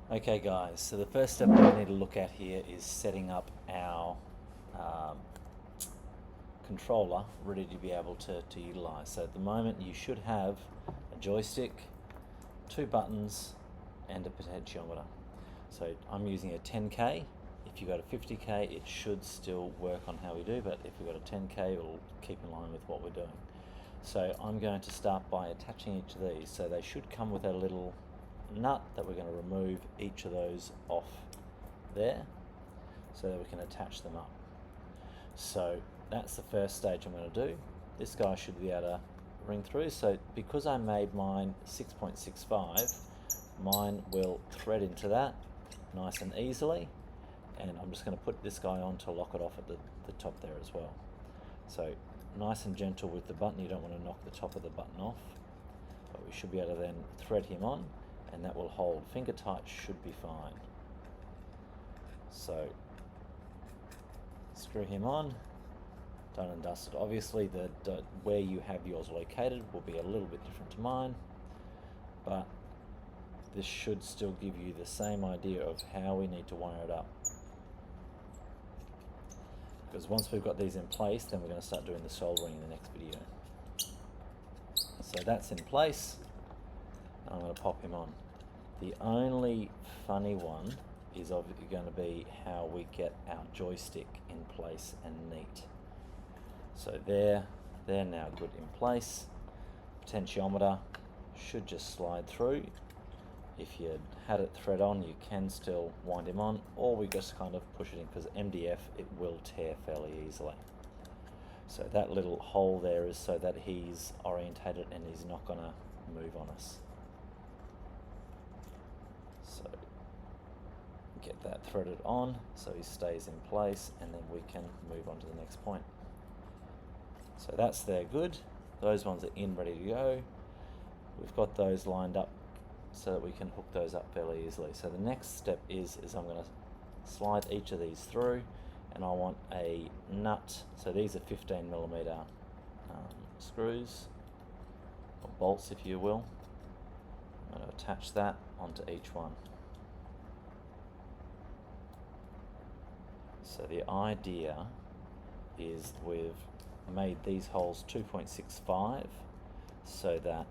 Okay guys, so the first step we need to look at here is setting up our um, controller ready to be able to utilize. So at the moment you should have a joystick, two buttons and a potentiometer. So I'm using a 10K. If you've got a 50K it should still work on how we do, but if you've got a 10K it'll keep in line with what we're doing. So I'm going to start by attaching each of these. So they should come with a little nut that we're going to remove each of those off there so that we can attach them up. So that's the first stage I'm going to do. This guy should be able to ring through. So because I made mine 6.65, mine will thread into that nice and easily, and I'm just going to put this guy on to lock it off at the top there as well. So nice and gentle with the button, you don't want to knock the top of the button off, but we should be able to then thread him on and that will hold. Finger tight should be fine. So screw him on, done and dusted. Obviously the where you have yours located will be a little bit different to mine, but this should still give you the same idea of how we need to wire it up. Because once we've got these in place, then we're going to start doing the soldering in the next video. So that's in place. I'm going to pop him on. The only funny one is obviously going to be how we get our joystick in place and neat. So they're now good in place. Potentiometer should just slide through. If you had it thread on, you can still wind him on, or we just kind of push it in, because MDF, it will tear fairly easily. So that little hole there is so that he's orientated and he's not going to move on us. So get that threaded on so he stays in place, and then we can move on to the next point. So that's there good. Those ones are in, ready to go. We've got those lined up so that we can hook those up fairly easily. So the next step is I'm going to slide each of these through, and I want a nut. So these are 15mm screws, or bolts if you will. I'm going to attach that onto each one. So the idea is we've made these holes 2.65 so that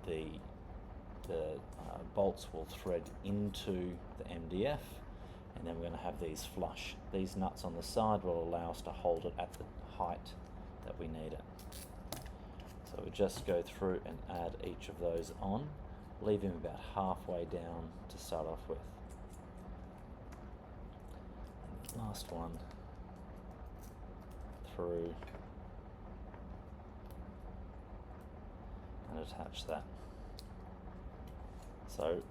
the bolts will thread into the MDF, and then we're going to have these flush. These nuts on the side will allow us to hold it at the height that we need it. So we just go through and add each of those on, leave him about halfway down to start off with. Last one through and attach that. So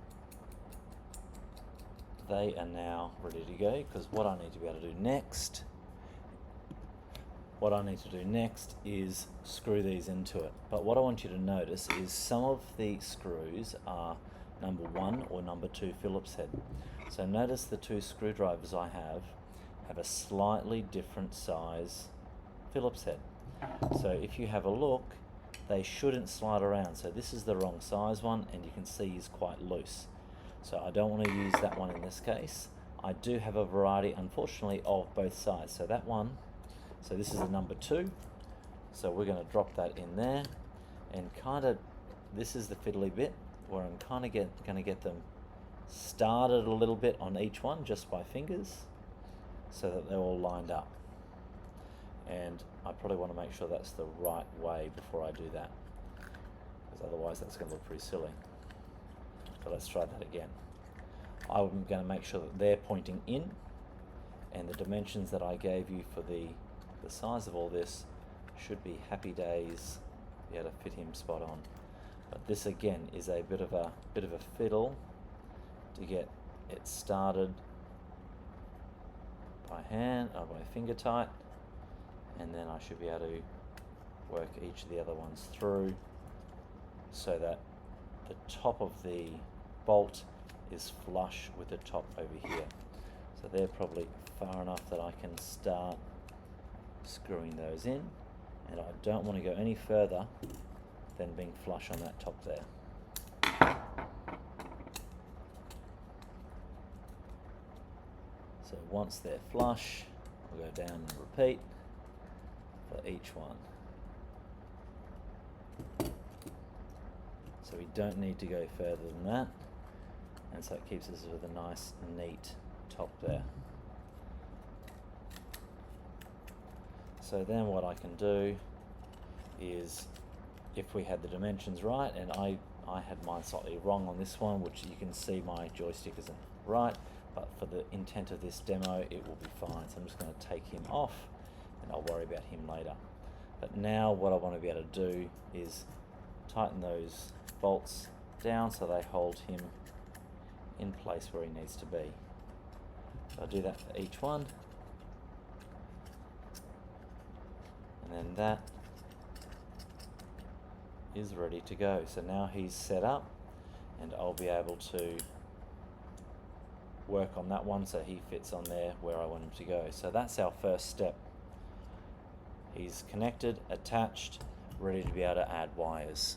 they are now ready to go, because what I need to be able to do next is screw these into it. But what I want you to notice is some of the screws are number 1 or number 2 Phillips head. So notice the two screwdrivers I have a slightly different size Phillips head. So if you have a look, they shouldn't slide around. So this is the wrong size one, and you can see he's quite loose. So I don't want to use that one in this case. I do have a variety, unfortunately, of both sides. So that one, so this is the number 2. So we're going to drop that in there, and kind of, this is the fiddly bit where I'm kind of going to get them started a little bit on each one just by fingers, so that they're all lined up. And I probably want to make sure that's the right way before I do that, because otherwise that's going to look pretty silly. But let's try that again. I'm going to make sure that they're pointing in, and the dimensions that I gave you for the size of all this should be happy days, be able to fit him spot on. But this again is a bit of a fiddle to get it started by hand or by finger tight, and then I should be able to work each of the other ones through so that the top of the bolt is flush with the top over here. So they're probably far enough that I can start screwing those in, and I don't want to go any further than being flush on that top there. So once they're flush, I'll go down and repeat for each one. So we don't need to go further than that, and so it keeps us with a nice neat top there. So then what I can do is, if we had the dimensions right, and I had mine slightly wrong on this one, which you can see my joystick isn't right, but for the intent of this demo it will be fine. So I'm just going to take him off and I'll worry about him later. But now what I want to be able to do is tighten those bolts down so they hold him in place where he needs to be. So I'll do that for each one, and then that is ready to go. So now he's set up, and I'll be able to work on that one so he fits on there where I want him to go. So that's our first step. He's connected, attached, ready to be able to add wires.